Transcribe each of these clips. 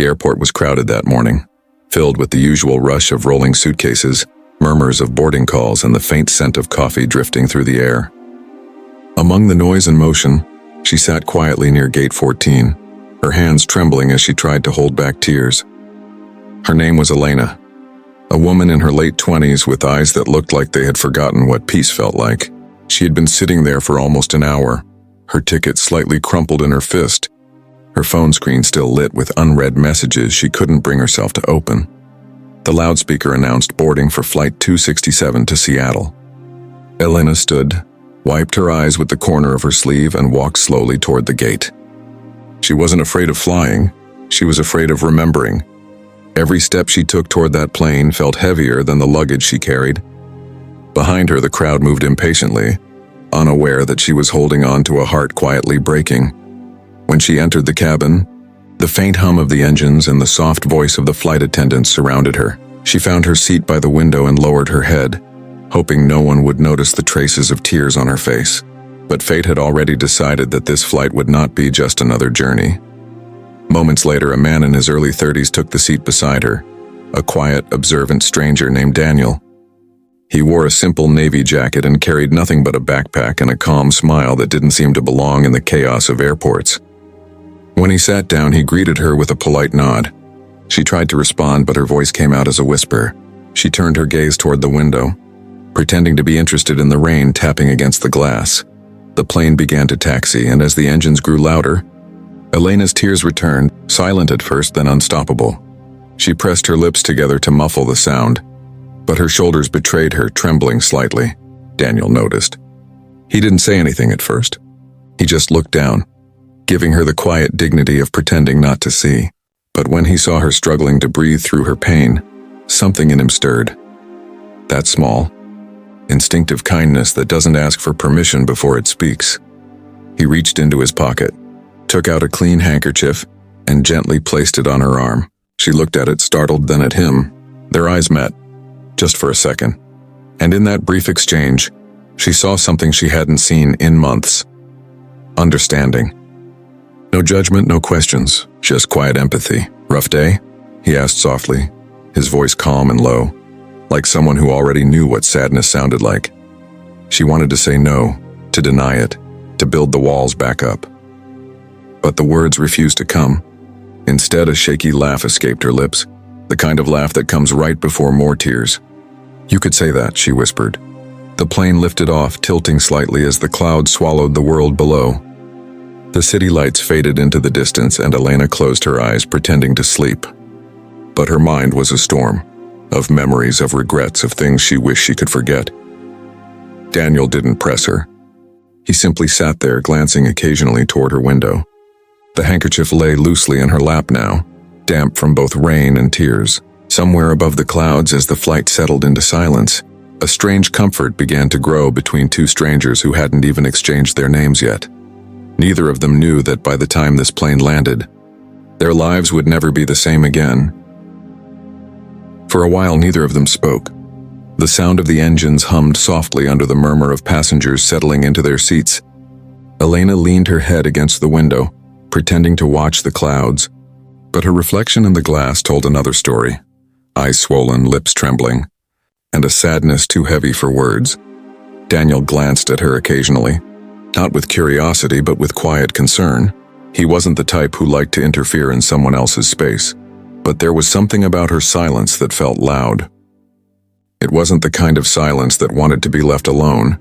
airport was crowded that morning, filled with the usual rush of rolling suitcases, murmurs of boarding calls, and the faint scent of coffee drifting through the air. Among the noise and motion, she sat quietly near gate 14, her hands trembling as she tried to hold back tears. Her name was Elena, a woman in her late 20s with eyes that looked like they had forgotten what peace felt like. She had been sitting there for almost an hour, her ticket slightly crumpled in her fist, her phone screen still lit with unread messages she couldn't bring herself to open. The loudspeaker announced boarding for Flight 267 to Seattle. Elena stood, wiped her eyes with the corner of her sleeve, and walked slowly toward the gate. She wasn't afraid of flying, she was afraid of remembering. Every step she took toward that plane felt heavier than the luggage she carried. Behind her, the crowd moved impatiently, unaware that she was holding on to a heart quietly breaking. When she entered the cabin, the faint hum of the engines and the soft voice of the flight attendants surrounded her. She found her seat by the window and lowered her head, hoping no one would notice the traces of tears on her face. But fate had already decided that this flight would not be just another journey. Moments later, a man in his early 30s took the seat beside her, a quiet, observant stranger named Daniel. He wore a simple navy jacket and carried nothing but a backpack and a calm smile that didn't seem to belong in the chaos of airports. When he sat down, he greeted her with a polite nod. She tried to respond, but her voice came out as a whisper. She turned her gaze toward the window, pretending to be interested in the rain tapping against the glass. The plane began to taxi, and as the engines grew louder, Elena's tears returned, silent at first, then unstoppable. She pressed her lips together to muffle the sound, but her shoulders betrayed her, trembling slightly. Daniel noticed. He didn't say anything at first. He just looked down, giving her the quiet dignity of pretending not to see. But when he saw her struggling to breathe through her pain, something in him stirred. That small, instinctive kindness that doesn't ask for permission before it speaks. He reached into his pocket, took out a clean handkerchief, and gently placed it on her arm. She looked at it, startled, then at him. Their eyes met, just for a second. And in that brief exchange, she saw something she hadn't seen in months. Understanding. No judgment, no questions, just quiet empathy. "Rough day?" he asked softly, his voice calm and low, like someone who already knew what sadness sounded like. She wanted to say no, to deny it, to build the walls back up. But the words refused to come. Instead, a shaky laugh escaped her lips, the kind of laugh that comes right before more tears. "You could say that," she whispered. The plane lifted off, tilting slightly as the clouds swallowed the world below. The city lights faded into the distance, and Elena closed her eyes, pretending to sleep. But her mind was a storm, of memories, of regrets, of things she wished she could forget. Daniel didn't press her. He simply sat there, glancing occasionally toward her window. The handkerchief lay loosely in her lap now, damp from both rain and tears. Somewhere above the clouds, as the flight settled into silence, a strange comfort began to grow between two strangers who hadn't even exchanged their names yet. Neither of them knew that by the time this plane landed, their lives would never be the same again. For a while, neither of them spoke. The sound of the engines hummed softly under the murmur of passengers settling into their seats. Elena leaned her head against the window, pretending to watch the clouds, but her reflection in the glass told another story. Eyes swollen, lips trembling, and a sadness too heavy for words. Daniel glanced at her occasionally, not with curiosity but with quiet concern. He wasn't the type who liked to interfere in someone else's space, but there was something about her silence that felt loud. It wasn't the kind of silence that wanted to be left alone.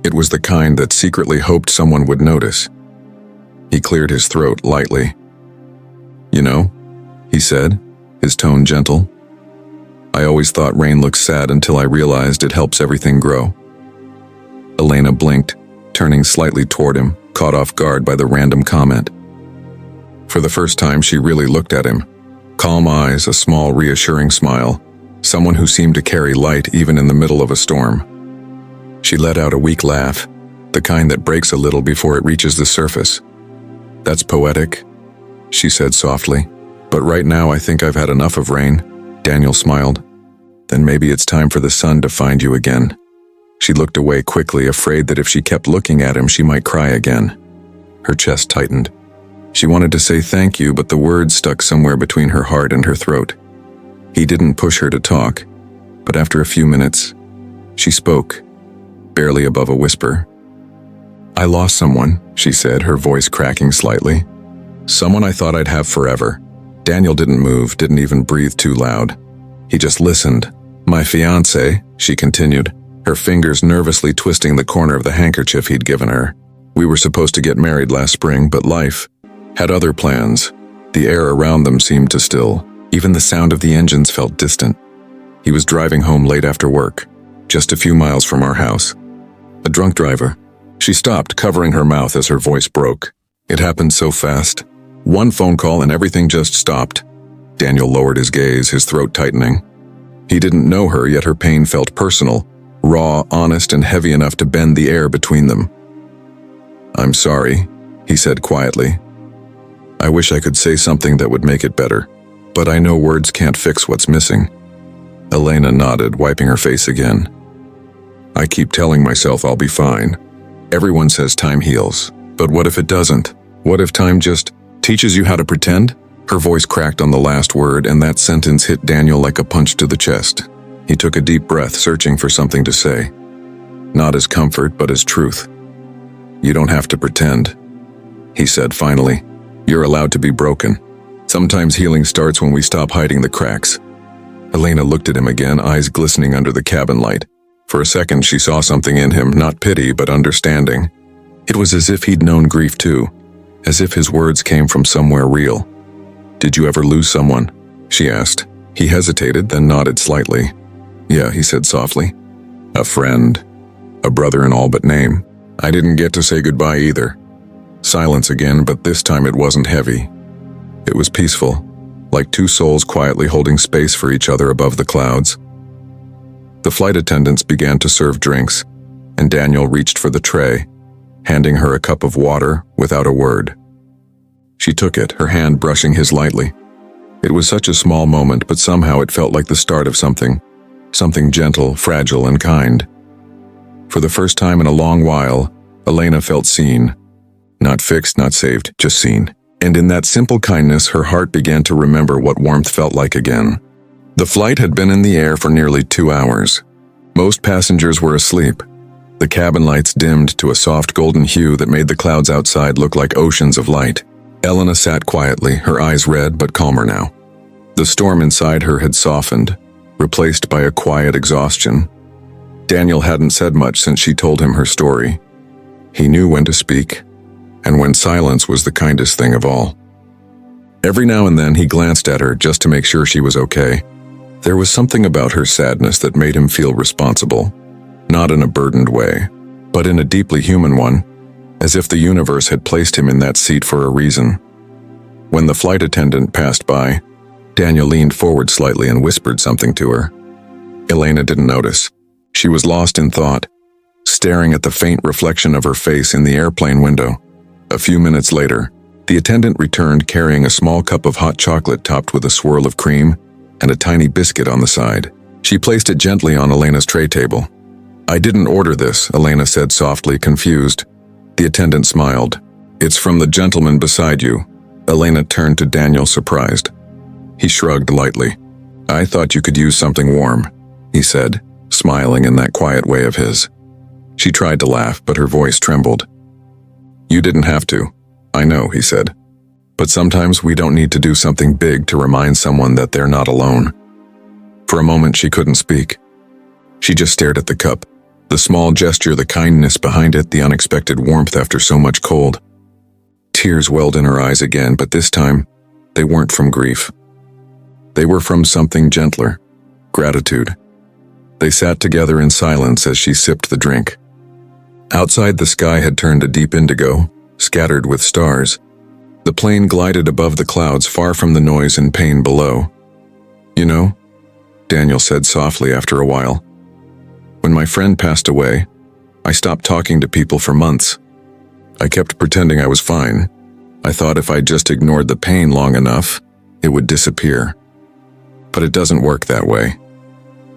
It was the kind that secretly hoped someone would notice. He cleared his throat lightly. "You know," he said, his tone gentle, "I always thought rain looked sad until I realized it helps everything grow." Elena blinked, turning slightly toward him, caught off guard by the random comment. For the first time, she really looked at him. Calm eyes, a small, reassuring smile, someone who seemed to carry light even in the middle of a storm. She let out a weak laugh, the kind that breaks a little before it reaches the surface. "That's poetic," she said softly. "But right now I think I've had enough of rain." Daniel smiled. "Then maybe it's time for the sun to find you again." She looked away quickly, afraid that if she kept looking at him, she might cry again. Her chest tightened. She wanted to say thank you, but the words stuck somewhere between her heart and her throat. He didn't push her to talk, but after a few minutes, she spoke, barely above a whisper. "I lost someone," she said, her voice cracking slightly. "Someone I thought I'd have forever." Daniel didn't move, didn't even breathe too loud. He just listened. "My fiancé," she continued, her fingers nervously twisting the corner of the handkerchief he'd given her. "We were supposed to get married last spring, but life had other plans." The air around them seemed to still. Even the sound of the engines felt distant. He was driving home late after work, just a few miles from our house. A drunk driver. She stopped, covering her mouth as her voice broke. It happened so fast. One phone call and everything just stopped. Daniel lowered his gaze, his throat tightening. He didn't know her, yet her pain felt personal, raw, honest, and heavy enough to bend the air between them. "I'm sorry," he said quietly. "I wish I could say something that would make it better, but I know words can't fix what's missing." Elena nodded, wiping her face again. "I keep telling myself I'll be fine. Everyone says time heals, but what if it doesn't? What if time just teaches you how to pretend?" Her voice cracked on the last word, and that sentence hit Daniel like a punch to the chest. He took a deep breath, searching for something to say. Not as comfort, but as truth. "You don't have to pretend," he said finally. "You're allowed to be broken. Sometimes healing starts when we stop hiding the cracks." Elena looked at him again, eyes glistening under the cabin light. For a second, she saw something in him, not pity, but understanding. It was as if he'd known grief too, as if his words came from somewhere real. "Did you ever lose someone?" she asked. He hesitated, then nodded slightly. "Yeah," he said softly. "A friend. A brother in all but name. I didn't get to say goodbye either." Silence again, but this time it wasn't heavy. It was peaceful, like two souls quietly holding space for each other above the clouds. The flight attendants began to serve drinks, and Daniel reached for the tray, handing her a cup of water without a word. She took it, her hand brushing his lightly. It was such a small moment, but somehow it felt like the start of something gentle, fragile, and kind. For the first time in a long while, Elena felt seen. Not fixed, not saved, just seen. And in that simple kindness, her heart began to remember what warmth felt like again. The flight had been in the air for nearly 2 hours. Most passengers were asleep. The cabin lights dimmed to a soft golden hue that made the clouds outside look like oceans of light. Elena sat quietly, her eyes red but calmer now. The storm inside her had softened, replaced by a quiet exhaustion. Daniel hadn't said much since she told him her story. He knew when to speak, and when silence was the kindest thing of all. Every now and then he glanced at her just to make sure she was okay. There was something about her sadness that made him feel responsible, not in a burdened way, but in a deeply human one, as if the universe had placed him in that seat for a reason. When the flight attendant passed by, Daniel leaned forward slightly and whispered something to her. Elena didn't notice. She was lost in thought, staring at the faint reflection of her face in the airplane window. A few minutes later, the attendant returned carrying a small cup of hot chocolate topped with a swirl of cream and a tiny biscuit on the side. She placed it gently on Elena's tray table. "I didn't order this," Elena said softly, confused. The attendant smiled. "It's from the gentleman beside you." Elena turned to Daniel, surprised. He shrugged lightly. "I thought you could use something warm," he said, smiling in that quiet way of his. She tried to laugh, but her voice trembled. "You didn't have to. I know," he said. "But sometimes we don't need to do something big to remind someone that they're not alone." For a moment she couldn't speak. She just stared at the cup, the small gesture, the kindness behind it, the unexpected warmth after so much cold. Tears welled in her eyes again, but this time, they weren't from grief. They were from something gentler, gratitude. They sat together in silence as she sipped the drink. Outside, the sky had turned a deep indigo, scattered with stars. The plane glided above the clouds, far from the noise and pain below. "You know," Daniel said softly after a while, "when my friend passed away, I stopped talking to people for months. I kept pretending I was fine. I thought if I just ignored the pain long enough, it would disappear. But it doesn't work that way."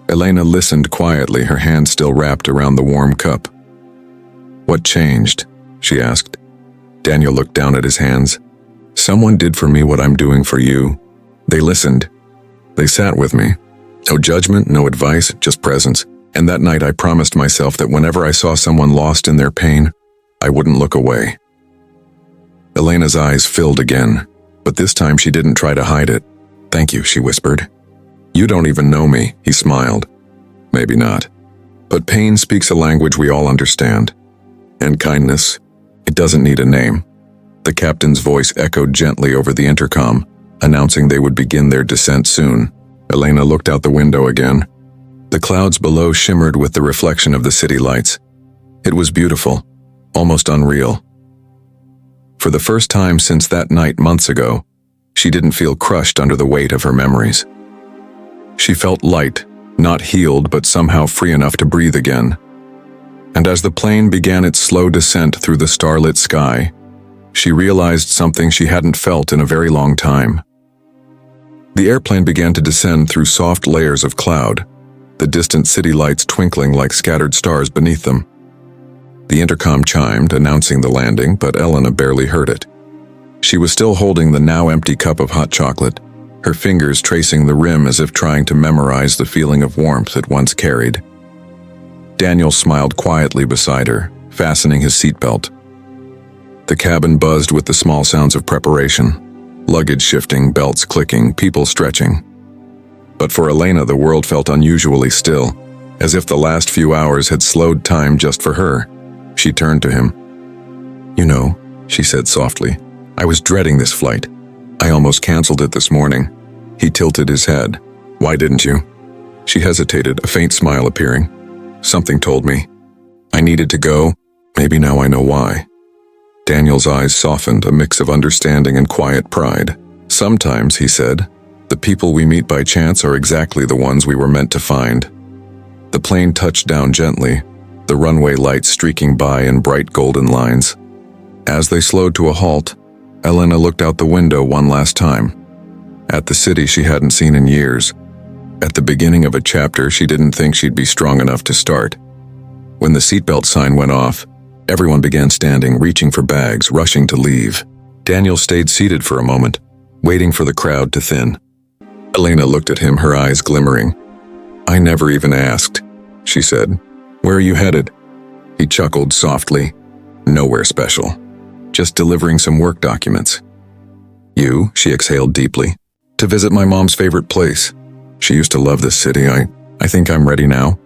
Elena listened quietly, her hand still wrapped around the warm cup. "What changed?" she asked. Daniel looked down at his hands. Someone did for me what I'm doing for you. They listened. They sat with me. No judgment, no advice, just presence. And that night I promised myself that whenever I saw someone lost in their pain, I wouldn't look away. Elena's eyes filled again, but this time she didn't try to hide it. "Thank you," she whispered. "You don't even know me," he smiled. "Maybe not. But pain speaks a language we all understand. And kindness, it doesn't need a name." The captain's voice echoed gently over the intercom, announcing they would begin their descent soon. Elena looked out the window again. The clouds below shimmered with the reflection of the city lights. It was beautiful, almost unreal. For the first time since that night months ago, she didn't feel crushed under the weight of her memories. She felt light, not healed but somehow free enough to breathe again. And as the plane began its slow descent through the starlit sky, she realized something she hadn't felt in a very long time. The airplane began to descend through soft layers of cloud, the distant city lights twinkling like scattered stars beneath them. The intercom chimed, announcing the landing, but Elena barely heard it. She was still holding the now empty cup of hot chocolate, her fingers tracing the rim as if trying to memorize the feeling of warmth it once carried. Daniel smiled quietly beside her, fastening his seatbelt. The cabin buzzed with the small sounds of preparation, luggage shifting, belts clicking, people stretching. But for Elena, the world felt unusually still, as if the last few hours had slowed time just for her. She turned to him. "You know," she said softly, "I was dreading this flight. I almost canceled it this morning." He tilted his head. "Why didn't you?" She hesitated, a faint smile appearing. "Something told me. I needed to go. Maybe now I know why." Daniel's eyes softened, a mix of understanding and quiet pride. "Sometimes," he said, "the people we meet by chance are exactly the ones we were meant to find." The plane touched down gently, the runway lights streaking by in bright golden lines. As they slowed to a halt, Elena looked out the window one last time. At the city she hadn't seen in years. At the beginning of a chapter she didn't think she'd be strong enough to start. When the seatbelt sign went off, everyone began standing, reaching for bags, rushing to leave. Daniel stayed seated for a moment, waiting for the crowd to thin. Elena looked at him, her eyes glimmering. "I never even asked," she said. "Where are you headed?" He chuckled softly. "Nowhere special. Just delivering some work documents." "You?" she exhaled deeply. "To visit my mom's favorite place. She used to love this city. I think I'm ready now."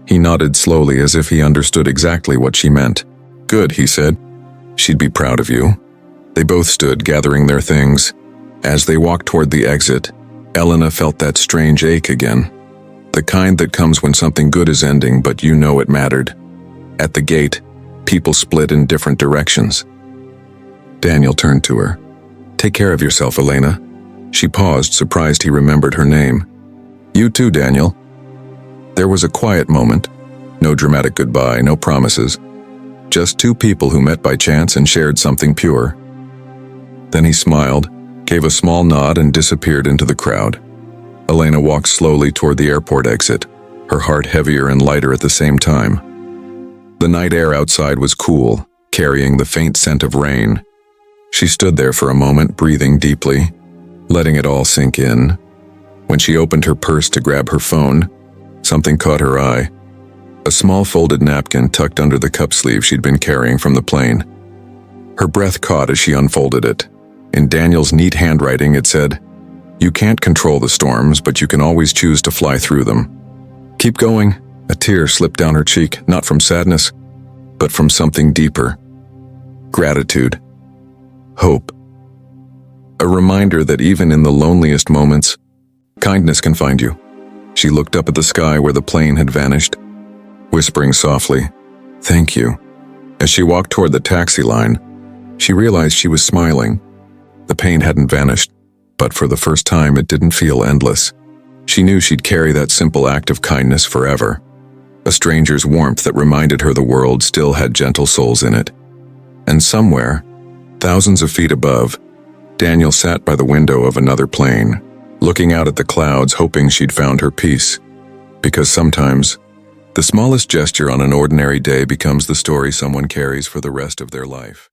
He nodded slowly as if he understood exactly what she meant. "Good," he said. "She'd be proud of you." They both stood, gathering their things. As they walked toward the exit, Elena felt that strange ache again. The kind that comes when something good is ending, but you know it mattered. At the gate, people split in different directions. Daniel turned to her. "Take care of yourself, Elena." She paused, surprised he remembered her name. "You too, Daniel." There was a quiet moment. No dramatic goodbye, no promises. Just two people who met by chance and shared something pure. Then he smiled, gave a small nod and disappeared into the crowd. Elena walked slowly toward the airport exit, her heart heavier and lighter at the same time. The night air outside was cool, carrying the faint scent of rain. She stood there for a moment, breathing deeply, letting it all sink in. When she opened her purse to grab her phone, something caught her eye. A small folded napkin tucked under the cup sleeve she'd been carrying from the plane. Her breath caught as she unfolded it. In Daniel's neat handwriting it said, "You can't control the storms, but you can always choose to fly through them. Keep going." A tear slipped down her cheek, not from sadness, but from something deeper. Gratitude. Hope. A reminder that even in the loneliest moments, kindness can find you. She looked up at the sky where the plane had vanished, whispering softly, "Thank you." As she walked toward the taxi line, she realized she was smiling. The pain hadn't vanished, but for the first time it didn't feel endless. She knew she'd carry that simple act of kindness forever. A stranger's warmth that reminded her the world still had gentle souls in it. And somewhere, thousands of feet above, Daniel sat by the window of another plane, looking out at the clouds, hoping she'd found her peace. Because sometimes, the smallest gesture on an ordinary day becomes the story someone carries for the rest of their life.